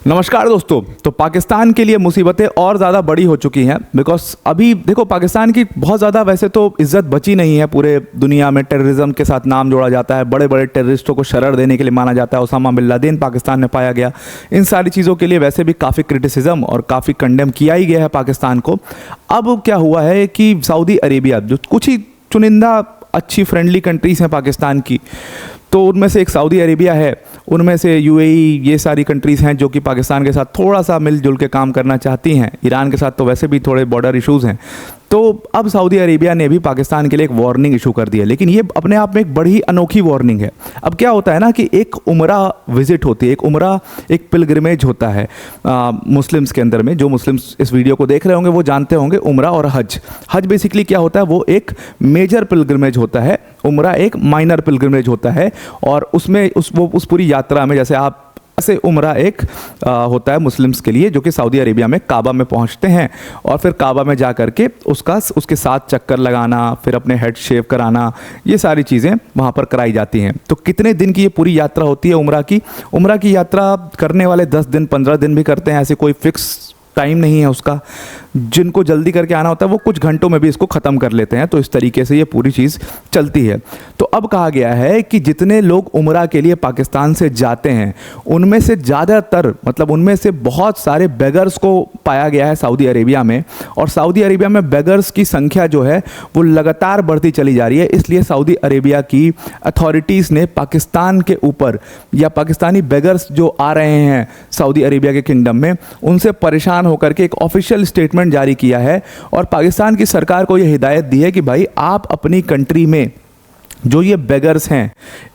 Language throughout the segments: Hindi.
नमस्कार दोस्तों। तो पाकिस्तान के लिए मुसीबतें और ज़्यादा बड़ी हो चुकी हैं बिकॉज अभी देखो पाकिस्तान की बहुत ज़्यादा वैसे तो इज्जत बची नहीं है। पूरे दुनिया में टेररिज्म के साथ नाम जोड़ा जाता है, बड़े बड़े टेररिस्टों को शरण देने के लिए माना जाता है। ओसामा बिन लादेन पाकिस्तान में पाया गया। इन सारी चीज़ों के लिए वैसे भी काफ़ी क्रिटिसिज्म और काफ़ी कंडेम किया ही गया है पाकिस्तान को। अब क्या हुआ है कि सऊदी अरेबिया, जो कुछ ही चुनिंदा अच्छी फ्रेंडली कंट्रीज़ हैं पाकिस्तान की, तो उनमें से एक सऊदी अरेबिया है, उनमें से यूएई, ये सारी कंट्रीज़ हैं जो कि पाकिस्तान के साथ थोड़ा सा मिलजुल के काम करना चाहती हैं। ईरान के साथ तो वैसे भी थोड़े बॉर्डर इश्यूज़ हैं। तो अब सऊदी अरेबिया ने भी पाकिस्तान के लिए एक वार्निंग इशू कर दी है, लेकिन ये अपने आप में एक बड़ी अनोखी वार्निंग है। अब क्या होता है ना कि एक उम्रा विजिट होती है, एक उम्रा एक पिलग्रिमेज होता है मुस्लिम्स के अंदर में। जो मुस्लिम्स इस वीडियो को देख रहे होंगे वो जानते होंगे उम्रा और हज। हज बेसिकली क्या होता है, वो एक मेजर पिलग्रिमेज होता है, उम्रा एक माइनर पिलग्रिमेज होता है। और उसमें उस पूरी यात्रा में जैसे आप से उम्रा एक होता है मुस्लिम्स के लिए, जो कि सऊदी अरेबिया में काबा में पहुंचते हैं और फिर काबा में जा करके उसके साथ चक्कर लगाना, फिर अपने हेड शेव कराना, ये सारी चीज़ें वहाँ पर कराई जाती हैं। तो कितने दिन की ये पूरी यात्रा होती है उम्रा की यात्रा करने वाले 10 दिन 15 दिन भी करते हैं, ऐसे कोई फिक्स टाइम नहीं है उसका। जिनको जल्दी करके आना होता है वो कुछ घंटों में भी इसको ख़त्म कर लेते हैं। तो इस तरीके से ये पूरी चीज़ चलती है। तो अब कहा गया है कि जितने लोग उम्रा के लिए पाकिस्तान से जाते हैं उनमें से ज़्यादातर, मतलब उनमें से बहुत सारे बेगर्स को पाया गया है सऊदी अरेबिया में। और सऊदी अरेबिया में बेगर्स की संख्या जो है वो लगातार बढ़ती चली जा रही है। इसलिए सऊदी अरेबिया की अथॉरिटीज़ ने पाकिस्तान के ऊपर, या पाकिस्तानी बेगर्स जो आ रहे हैं सऊदी अरेबिया के किंगडम में, उनसे परेशान होकर के एक ऑफिशियल स्टेटमेंट जारी किया है और पाकिस्तान की सरकार को यह हिदायत दी है कि भाई आप अपनी कंट्री में जो ये बेगर्स हैं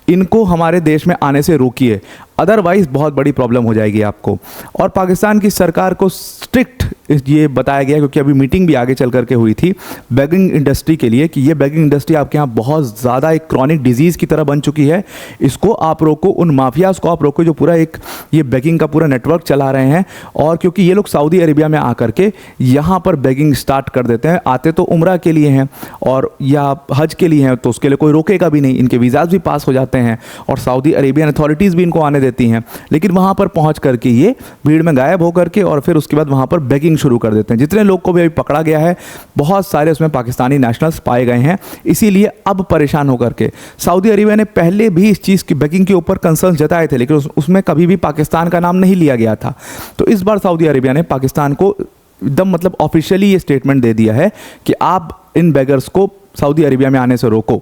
इनको हमारे देश में आने से रोकिए, अदरवाइज़ बहुत बड़ी प्रॉब्लम हो जाएगी आपको। और पाकिस्तान की सरकार को स्ट्रिक्ट ये बताया गया, क्योंकि अभी मीटिंग भी आगे चल करके हुई थी बेगिंग इंडस्ट्री के लिए, कि ये बेगिंग इंडस्ट्री आपके यहाँ बहुत ज़्यादा एक क्रॉनिक डिजीज़ की तरह बन चुकी है। इसको आप रोको, उन माफियाज़ को आप रोको जो पूरा एक ये बेगिंग का पूरा नेटवर्क चला रहे हैं। और क्योंकि ये लोग सऊदी अरेबिया में आकर के यहाँ पर बेगिंग स्टार्ट कर देते हैं, आते तो उम्रा के लिए हैं और या हज के लिए हैं, तो उसके लिए कोई रोकेगा भी नहीं, इनके वीज़ाज़ भी पास हो जाते हैं और सऊदी अरेबियन अथॉरिटीज़ भी इनको आने देती हैं। लेकिन वहाँ पर पहुँच करके ये भीड़ में गायब होकर के और फिर उसके बाद वहाँ पर बेगिंग शुरू कर देते हैं। जितने लोग को भी अभी पकड़ा गया है बहुत सारे उसमें पाकिस्तानी नेशनल्स पाए गए हैं। इसीलिए अब परेशान होकर के सऊदी अरेबिया ने पहले भी इस चीज़ की बेगिंग के ऊपर कंसर्न जताए थे, लेकिन उसमें कभी भी पाकिस्तान का नाम नहीं लिया गया था। तो इस बार सऊदी अरेबिया ने पाकिस्तान को एकदम मतलब ऑफिशियली ये स्टेटमेंट दे दिया है कि आप इन बेगर्स को सऊदी अरेबिया में आने से रोको।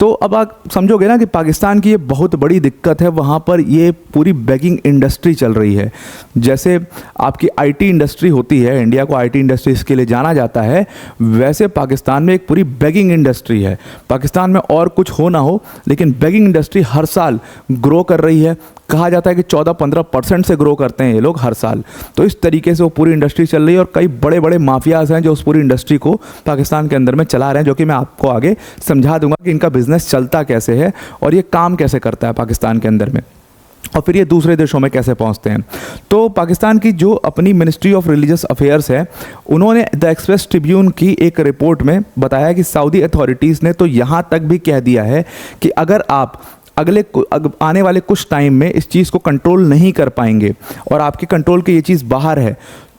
तो अब आप समझोगे ना कि पाकिस्तान की ये बहुत बड़ी दिक्कत है। वहाँ पर ये पूरी बेगिंग इंडस्ट्री चल रही है। जैसे आपकी आईटी इंडस्ट्री होती है, इंडिया को आईटी इंडस्ट्रीज़ के लिए जाना जाता है, वैसे पाकिस्तान में एक पूरी बेगिंग इंडस्ट्री है। पाकिस्तान में और कुछ हो ना हो, लेकिन बेगिंग इंडस्ट्री हर साल ग्रो कर रही है। कहा जाता है कि 14-15% से ग्रो करते हैं ये लोग हर साल। तो इस तरीके से वो पूरी इंडस्ट्री चल रही है और कई बड़े बड़े माफियाज़ हैं जो उस पूरी इंडस्ट्री को पाकिस्तान के अंदर में चला रहे हैं, जो कि मैं आपको आगे समझा दूंगा कि इनका बिजनेस चलता कैसे है और ये काम कैसे करता है पाकिस्तान के अंदर में, और फिर ये दूसरे देशों में कैसे पहुंचते हैं। तो पाकिस्तान की जो अपनी मिनिस्ट्री ऑफ रिलीजियस अफेयर्स है, उन्होंने द एक्सप्रेस ट्रिब्यून की एक रिपोर्ट में बताया कि सऊदी अथॉरिटीज़ ने तो यहाँ तक भी कह दिया है कि अगर आप आने वाले कुछ टाइम में इस चीज़ को कंट्रोल नहीं कर पाएंगे और आपके कंट्रोल की ये चीज़ बाहर है,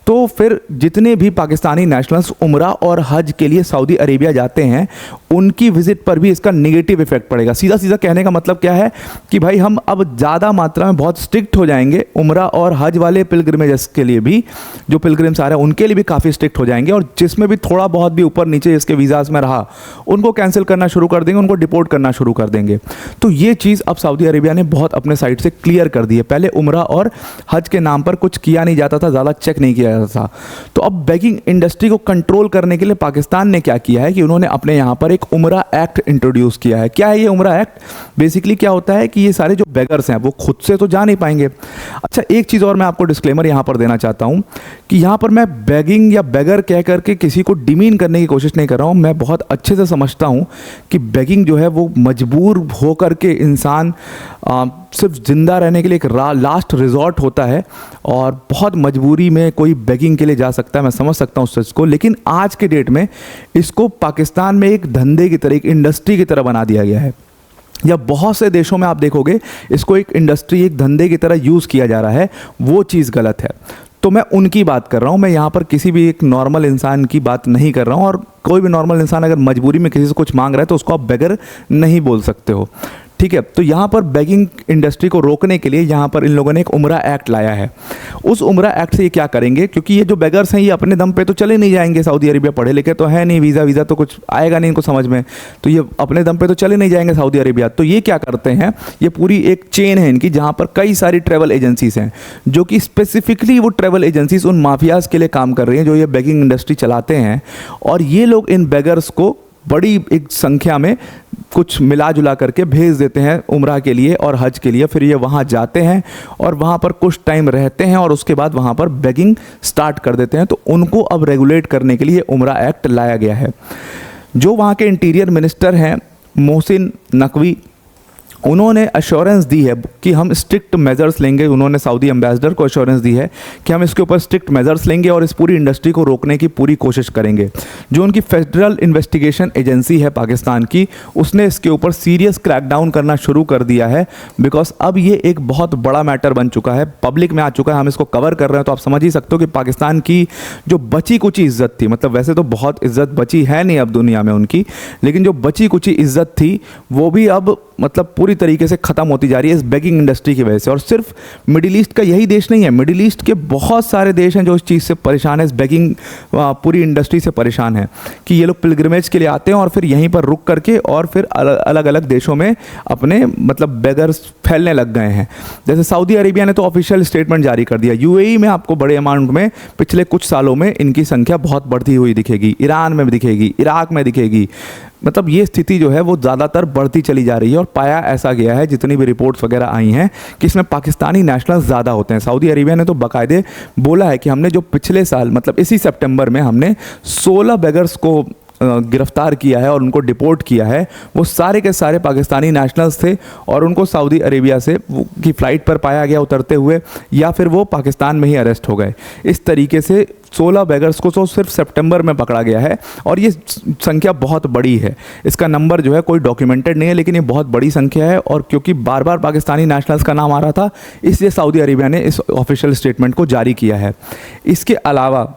तो फिर जितने भी पाकिस्तानी नेशनल्स उम्रा और हज के लिए सऊदी अरेबिया जाते हैं उनकी विज़िट पर भी इसका नेगेटिव इफेक्ट पड़ेगा। सीधा सीधा कहने का मतलब क्या है कि भाई हम अब ज़्यादा मात्रा में बहुत स्ट्रिक्ट हो जाएंगे। उम्रा और हज वाले पिलग्रिमेजेस के लिए भी, जो पिलग्रिम्स आ रहे हैं उनके लिए भी काफ़ी स्ट्रिक्ट हो जाएंगे, और जिसमें भी थोड़ा बहुत भी ऊपर नीचे इसके वीज़ाज़ में रहा उनको कैंसिल करना शुरू कर देंगे, उनको डिपोर्ट करना शुरू कर देंगे। तो ये चीज़ अब सऊदी अरेबिया ने बहुत अपने साइड से क्लियर कर दी है। पहले उम्रा और हज के नाम पर कुछ किया नहीं जाता था, ज़्यादा चेक नहीं किया था। तो अब बेगिंग इंडस्ट्री को कंट्रोल करने के लिए पाकिस्तान ने क्या किया है कि उन्होंने अपने यहाँ पर एक उम्रा एक्ट इंट्रोड्यूस किया है। क्या है ये उम्रा एक्ट? बेसिकली क्या होता है कि ये सारे जो बेगर्स हैं वो खुद से तो जा नहीं पाएंगे। अच्छा, एक चीज़ और मैं आपको डिस्क्लेमर यहाँ पर देना चाहता हूँ कि यहाँ पर मैं बेगिंग या बेगर कह करके किसी को डिमीन करने की कोशिश नहीं कर रहा हूँ। मैं बहुत अच्छे से समझता हूँ कि बेगिंग जो है वो मजबूर होकर के इंसान सिर्फ ज़िंदा रहने के लिए एक लास्ट रिजॉर्ट होता है और बहुत मजबूरी में कोई बेगिंग के लिए जा सकता है। मैं समझ सकता हूँ उस चीज़ को, लेकिन आज के डेट में इसको पाकिस्तान में एक धंधे की तरह, एक इंडस्ट्री की तरह बना दिया गया है। या बहुत से देशों में आप देखोगे इसको एक इंडस्ट्री, एक धंधे की तरह यूज़ किया जा रहा है, वो चीज़ गलत है। तो मैं उनकी बात कर रहा हूँ, मैं यहाँ पर किसी भी एक नॉर्मल इंसान की बात नहीं कर रहा हूँ। और कोई भी नॉर्मल इंसान अगर मजबूरी में किसी से कुछ मांग रहा है तो उसको आप बेगर नहीं बोल सकते हो, ठीक है। तो यहाँ पर बेगिंग इंडस्ट्री को रोकने के लिए यहाँ पर इन लोगों ने एक उमरा एक्ट लाया है। उस उमरा एक्ट से ये क्या करेंगे, क्योंकि ये जो बेगर्स हैं ये अपने दम पे तो चले नहीं जाएंगे, सऊदी अरेबिया पढ़े लिखे तो है नहीं, वीज़ा तो कुछ आएगा नहीं इनको समझ में, तो ये अपने दम पे तो चले नहीं जाएंगे सऊदी अरेबिया। तो ये क्या करते हैं, ये पूरी एक चेन है इनकी, जहाँ पर कई सारी ट्रैवल एजेंसीज हैं जो कि स्पेसिफिकली वो ट्रैवल एजेंसीज उन माफियाज़ के लिए काम कर रही हैं जो ये बेगिंग इंडस्ट्री चलाते हैं। और ये लोग इन बेगर्स को बड़ी एक संख्या में कुछ मिला जुला करके भेज देते हैं उम्रा के लिए और हज के लिए। फिर ये वहाँ जाते हैं और वहाँ पर कुछ टाइम रहते हैं और उसके बाद वहाँ पर बेगिंग स्टार्ट कर देते हैं। तो उनको अब रेगुलेट करने के लिए उम्रा एक्ट लाया गया है। जो वहाँ के इंटीरियर मिनिस्टर हैं मोहसिन नकवी, उन्होंने अश्योरेंस दी है कि हम स्ट्रिक्ट मेजर्स लेंगे। उन्होंने सऊदी एम्बेसडर को अश्योरेंस दी है कि हम इसके ऊपर स्ट्रिक्ट मेजर्स लेंगे और इस पूरी इंडस्ट्री को रोकने की पूरी कोशिश करेंगे। जो उनकी फेडरल इन्वेस्टिगेशन एजेंसी है पाकिस्तान की, उसने इसके ऊपर सीरियस क्रैकडाउन करना शुरू कर दिया है। बिकॉज अब ये एक बहुत बड़ा मैटर बन चुका है, पब्लिक में आ चुका है, हम इसको कवर कर रहे हैं। तो आप समझ ही सकते हो कि पाकिस्तान की जो बची कुची इज्जत थी, मतलब वैसे तो बहुत इज्जत बची है नहीं अब दुनिया में उनकी, लेकिन जो बची कुची इज्जत थी वो भी अब मतलब पूरी तरीके से ख़त्म होती जा रही है इस बेगिंग इंडस्ट्री की वजह से। और सिर्फ मिडिल ईस्ट का यही देश नहीं है, मिडिल ईस्ट के बहुत सारे देश हैं जो इस चीज़ से परेशान है, इस बेगिंग पूरी इंडस्ट्री से परेशान है कि ये लोग पिलग्रिमेज के लिए आते हैं और फिर यहीं पर रुक करके और फिर अलग अलग देशों में अपने मतलब बेगर्स फैलने लग गए हैं। जैसे सऊदी अरेबिया ने तो ऑफिशियल स्टेटमेंट जारी कर दिया, यूएई में आपको बड़े अमाउंट में पिछले कुछ सालों में इनकी संख्या बहुत बढ़ती हुई दिखेगी, ईरान में भी दिखेगी, इराक में दिखेगी। मतलब ये स्थिति जो है वो ज़्यादातर बढ़ती चली जा रही है। और पाया ऐसा गया है, जितनी भी रिपोर्ट्स वगैरह आई हैं, कि इसमें पाकिस्तानी नेशनल्स ज़्यादा होते हैं। सऊदी अरेबिया ने तो बाकायदे बोला है कि हमने जो पिछले साल मतलब इसी सितंबर में हमने 16 बेगर्स को गिरफ्तार किया है और उनको डिपोर्ट किया है, वो सारे के सारे पाकिस्तानी नेशनल्स थे और उनको सऊदी अरेबिया से की फ़्लाइट पर पाया गया उतरते हुए, या फिर वो पाकिस्तान में ही अरेस्ट हो गए। इस तरीके से 16 बेगर्स को तो सिर्फ सितंबर में पकड़ा गया है और ये संख्या बहुत बड़ी है। इसका नंबर जो है कोई डॉक्यूमेंटेड नहीं है, लेकिन ये बहुत बड़ी संख्या है। और क्योंकि बार बार पाकिस्तानी नेशनल्स का नाम आ रहा था, इसलिए सऊदी अरेबिया ने इस ऑफिशियल स्टेटमेंट को जारी किया है। इसके अलावा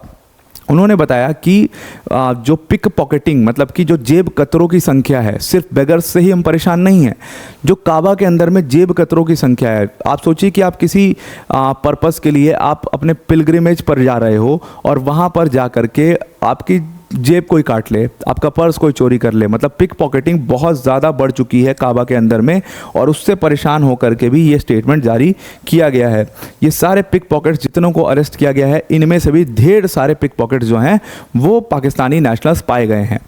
उन्होंने बताया कि जो पिक पॉकेटिंग मतलब कि जो जेब कतरों की संख्या है, सिर्फ बेगर्स से ही हम परेशान नहीं हैं, जो काबा के अंदर में जेब कतरों की संख्या है। आप सोचिए कि आप किसी पर्पस के लिए आप अपने पिलग्रिमेज पर जा रहे हो और वहाँ पर जा कर के आपकी जेब कोई काट ले, आपका पर्स कोई चोरी कर ले। मतलब पिक पॉकेटिंग बहुत ज़्यादा बढ़ चुकी है काबा के अंदर में, और उससे परेशान होकर के भी ये स्टेटमेंट जारी किया गया है। ये सारे पिक पॉकेट्स जितनों को अरेस्ट किया गया है, इनमें से भी ढेर सारे पिक पॉकेट्स जो हैं वो पाकिस्तानी नेशनल्स पाए गए हैं।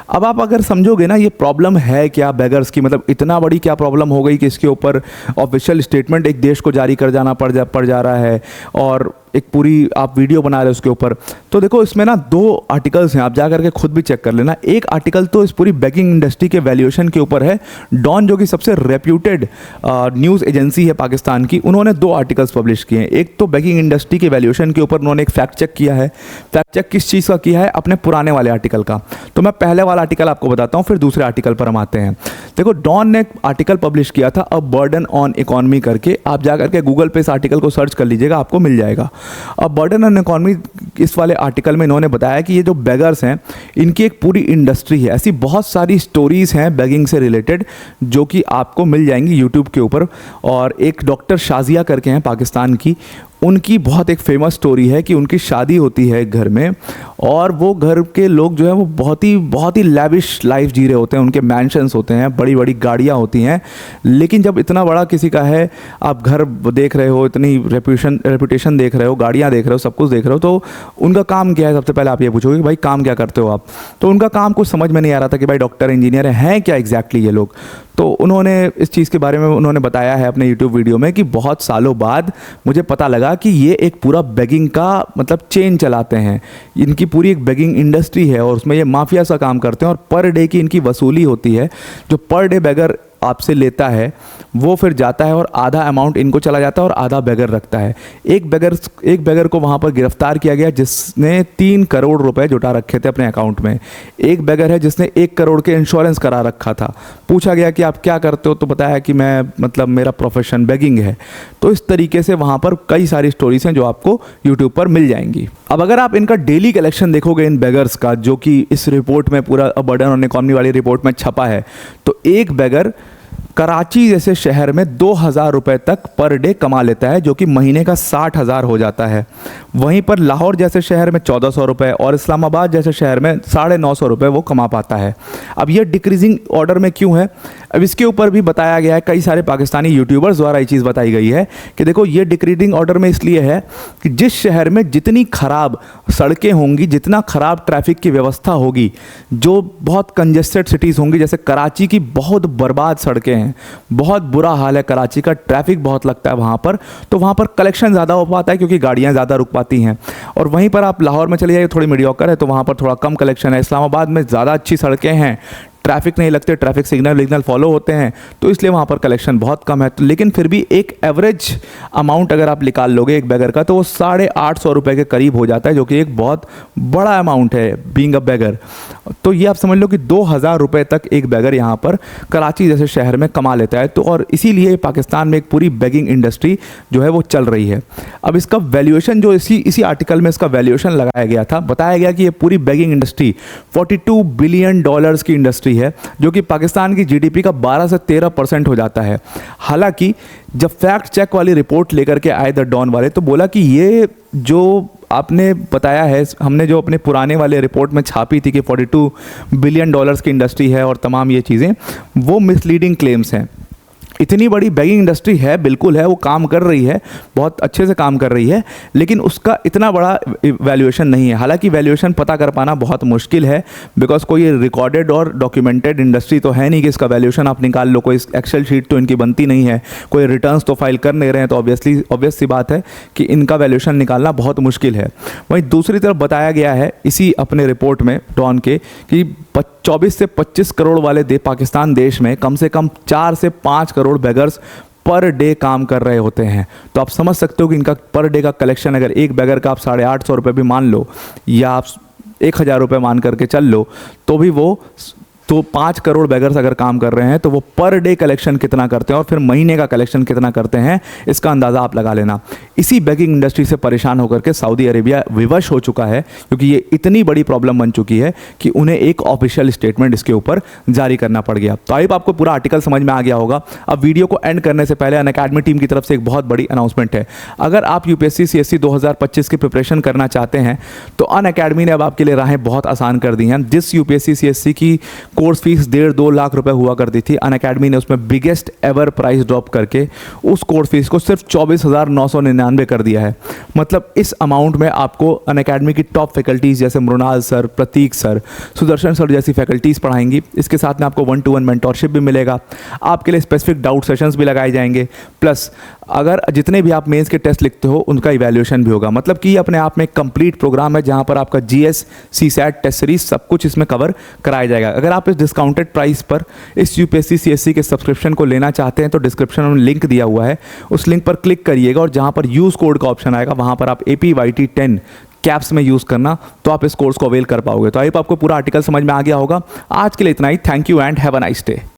अब आप अगर समझोगे ना ये प्रॉब्लम है क्या बेगर्स की, मतलब इतना बड़ी क्या प्रॉब्लम हो गई कि इसके ऊपर ऑफिशियल स्टेटमेंट एक देश को जारी कर जाना पड़ जा रहा है और एक पूरी आप वीडियो बना रहे हो उसके ऊपर। तो देखो इसमें ना 2 आर्टिकल्स हैं, आप जा करके खुद भी चेक कर लेना। एक आर्टिकल तो इस पूरी बेगिंग इंडस्ट्री के वैल्यूएशन के ऊपर है। डॉन जो कि सबसे रेप्यूटेड न्यूज़ एजेंसी है पाकिस्तान की, उन्होंने 2 आर्टिकल्स पब्लिश किए हैं। एक तो बेगिंग इंडस्ट्री के वैल्यूएशन के ऊपर उन्होंने एक फैक्ट चेक किया है। फैक्ट चेक किस चीज़ का किया है? अपने पुराने वाले आर्टिकल का। तो मैं पहले वाला आर्टिकल आपको बताता हूँ, फिर दूसरे आर्टिकल पर हम आते हैं। देखो डॉन ने एक आर्टिकल पब्लिश किया था, अ बर्डन ऑन इकोनॉमी करके। आप जा करके गूगल पे इस आर्टिकल को सर्च कर लीजिएगा, आपको मिल जाएगा। अब बर्डन ऑन इकोनॉमी इस वाले आर्टिकल में इन्होंने बताया कि ये जो बेगर्स हैं इनकी एक पूरी इंडस्ट्री है। ऐसी बहुत सारी स्टोरीज़ हैं बेगिंग से रिलेटेड जो कि आपको मिल जाएंगी यूट्यूब के ऊपर। और एक डॉक्टर शाजिया करके हैं पाकिस्तान की, उनकी बहुत एक फेमस स्टोरी है कि उनकी शादी होती है एक घर में और वो घर के लोग जो है वो बहुत ही लैविश लाइफ जी रहे होते हैं। उनके मैंशंस होते हैं, बड़ी बड़ी गाड़ियाँ होती हैं। लेकिन जब इतना बड़ा किसी का है, आप घर देख रहे हो, इतनी रेपुटेशन देख रहे हो, गाड़ियाँ देख रहे हो, सब कुछ देख रहे हो, तो उनका काम क्या है? सबसे पहले आप ये पूछोगे कि भाई काम क्या करते हो आप? तो उनका काम कुछ समझ में नहीं आ रहा था कि भाई डॉक्टर इंजीनियर हैं क्या एग्जैक्टली ये लोग। तो उन्होंने इस चीज़ के बारे में उन्होंने बताया है अपने यूट्यूब वीडियो में कि बहुत सालों बाद मुझे पता लगा कि ये एक पूरा बेगिंग का मतलब चेन चलाते हैं। इनकी पूरी एक बेगिंग इंडस्ट्री है और उसमें ये माफिया सा काम करते हैं और पर डे की इनकी वसूली होती है। जो पर डे बेगर आपसे लेता है वो फिर जाता है और आधा अमाउंट इनको चला जाता है और आधा बेगर रखता है। एक बेगर को वहाँ पर गिरफ्तार किया गया जिसने 3 करोड़ रुपए जुटा रखे थे अपने अकाउंट में। एक बेगर है जिसने 1 करोड़ के इंश्योरेंस करा रखा था। पूछा गया कि आप क्या करते हो, तो बताया कि मैं मतलब मेरा प्रोफेशन बेगिंग है। तो इस तरीके से वहाँ पर कई सारी स्टोरीज हैं जो आपको यूट्यूब पर मिल जाएंगी। अब अगर आप इनका डेली कलेक्शन देखोगे इन बेगर्स का, जो कि इस रिपोर्ट में पूरा बर्डन ऑन इकॉनमी वाली रिपोर्ट में छपा है, तो एक बेगर कराची जैसे शहर में 2,000 रुपए तक पर डे कमा लेता है, जो कि महीने का 60,000 हो जाता है। वहीं पर लाहौर जैसे शहर में 1,400 रुपये और इस्लामाबाद जैसे शहर में 950 रुपये वो कमा पाता है। अब ये डिक्रीजिंग ऑर्डर में क्यों है, अब इसके ऊपर भी बताया गया है, कई सारे पाकिस्तानी यूट्यूबर्स द्वारा ये चीज़ बताई गई है कि देखो ये डिक्रीजिंग ऑर्डर में इसलिए है कि जिस शहर में जितनी ख़राब सड़कें होंगी, जितना ख़राब ट्रैफिक की व्यवस्था होगी, जो बहुत कंजेस्टेड सिटीज़ होंगी, जैसे कराची की बहुत बर्बाद सड़कें हैं, बहुत बुरा हाल है कराची का, ट्रैफिक बहुत लगता है वहाँ पर, तो वहाँ पर कलेक्शन ज़्यादा हो पाता है क्योंकि गाड़ियाँ ज़्यादा रुक पाती हैं। और वहीं पर आप लाहौर में चले जाइए, थोड़ी मीडियोकर है, तो वहाँ पर थोड़ा कम कलेक्शन है। इस्लामाबाद में ज़्यादा अच्छी सड़कें हैं, ट्रैफिक नहीं लगते, ट्रैफिक सिग्नल फॉलो होते हैं, तो इसलिए वहाँ पर कलेक्शन बहुत कम है। तो लेकिन फिर भी एक एवरेज अमाउंट अगर आप निकाल लोगे एक बेगर का, तो वो 850 रुपये के करीब हो जाता है, जो कि एक बहुत बड़ा अमाउंट है बीइंग अ बेगर। तो ये आप समझ लो कि 2,000 रुपये तक एक बेगर यहाँ पर कराची जैसे शहर में कमा लेता है। तो और इसीलिए पाकिस्तान में एक पूरी बेगिंग इंडस्ट्री जो है वो चल रही है। अब इसका वैल्यूएशन जो इसी आर्टिकल में इसका वैल्यूएशन लगाया गया था, बताया गया कि ये पूरी बेगिंग इंडस्ट्री $42 बिलियन की इंडस्ट्री है, जो कि पाकिस्तान की जीडीपी का 12 से 13% हो जाता है। हालांकि जब फैक्ट चेक वाली रिपोर्ट लेकर के आए द डॉन वाले, तो बोला कि ये जो आपने बताया है, हमने जो अपने पुराने वाले रिपोर्ट में छापी थी कि $42 बिलियन की इंडस्ट्री है और तमाम ये चीज़ें, वो मिसलीडिंग क्लेम्स हैं। इतनी बड़ी बेगिंग इंडस्ट्री है, बिल्कुल है, वो काम कर रही है, बहुत अच्छे से काम कर रही है, लेकिन उसका इतना बड़ा वैल्यूएशन नहीं है। हालांकि वैल्यूएशन पता कर पाना बहुत मुश्किल है, बिकॉज कोई रिकॉर्डेड और डॉक्यूमेंटेड इंडस्ट्री तो है नहीं कि इसका वैल्यूएशन आप निकाल लो। कोई एक्सेल शीट तो इनकी बनती नहीं है, कोई रिटर्न्स तो फाइल कर नहीं रहे हैं, तो ऑब्वियस सी बात है कि इनका वैल्यूएशन निकालना बहुत मुश्किल है। वहीं दूसरी तरफ बताया गया है इसी अपने रिपोर्ट में डॉन के कि 24 से 25 करोड़ वाले पाकिस्तान देश में कम से कम 4 से 5 करोड़ बेगर्स पर डे काम कर रहे होते हैं। तो आप समझ सकते हो कि इनका पर डे का कलेक्शन, अगर एक बेगर का आप 850 रुपये भी मान लो या आप 1,000 रुपये मान करके चल लो, तो भी वो 5 करोड़ बेगर्स अगर काम कर रहे हैं तो वो पर डे कलेक्शन कितना करते हैं और फिर महीने का कलेक्शन कितना करते हैं, इसका अंदाज़ा आप लगा लेना। इसी बेगिंग इंडस्ट्री से परेशान होकर के सऊदी अरेबिया विवश हो चुका है, क्योंकि ये इतनी बड़ी प्रॉब्लम बन चुकी है कि उन्हें एक ऑफिशियल स्टेटमेंट इसके ऊपर जारी करना पड़ गया। तो आई होप आपको पूरा आर्टिकल समझ में आ गया होगा। अब वीडियो को एंड करने से पहले अनअकैडमी टीम की तरफ से एक बहुत बड़ी अनाउंसमेंट है। अगर आप यूपीएससी सीएससी 2025 की प्रिपरेशन करना चाहते हैं तो अनअकैडमी ने अब आपके लिए राहें बहुत आसान कर दी हैं। जिस यूपीएससी सीएससी की कोर्स फीस 1.5-2 लाख रुपए हुआ करती थी, अनअकैडमी ने उसमें बिगेस्ट एवर प्राइस ड्रॉप करके उस कोर्स फीस को सिर्फ 24,999 कर दिया है। मतलब इस अमाउंट में आपको अनअकैडमी की टॉप फैकल्टीज़ जैसे मृणाल सर, प्रतीक सर, सुदर्शन सर जैसी फैकल्टीज़ पढ़ाएंगी। इसके साथ में आपको 1-to-1 मेंटोरशिप भी मिलेगा, आपके लिए स्पेसिफिक डाउट सेशंस भी लगाए जाएंगे, प्लस अगर जितने भी आप मेंस के टेस्ट लिखते हो उनका इवैल्यूएशन भी होगा। मतलब कि अपने आप में एक कंप्लीट प्रोग्राम है जहां पर आपका जीएस, सीसैट, टेस्ट सीरीज सब कुछ इसमें कवर कराया जाएगा। अगर आप इस डिस्काउंटेड प्राइस पर इस यूपीएससी सीएससी के सब्सक्रिप्शन को लेना चाहते हैं तो डिस्क्रिप्शन में लिंक दिया हुआ है, उस लिंक पर क्लिक करिएगा और जहां पर यूज़ कोड का ऑप्शन आएगा वहां पर आप APYT10 कैप्स में यूज़ करना, तो आप इस कोर्स को अवेल कर पाओगे। तो आई होप आपको पूरा आर्टिकल समझ में आ गया होगा। आज के लिए इतना ही। Thank you and have a nice day.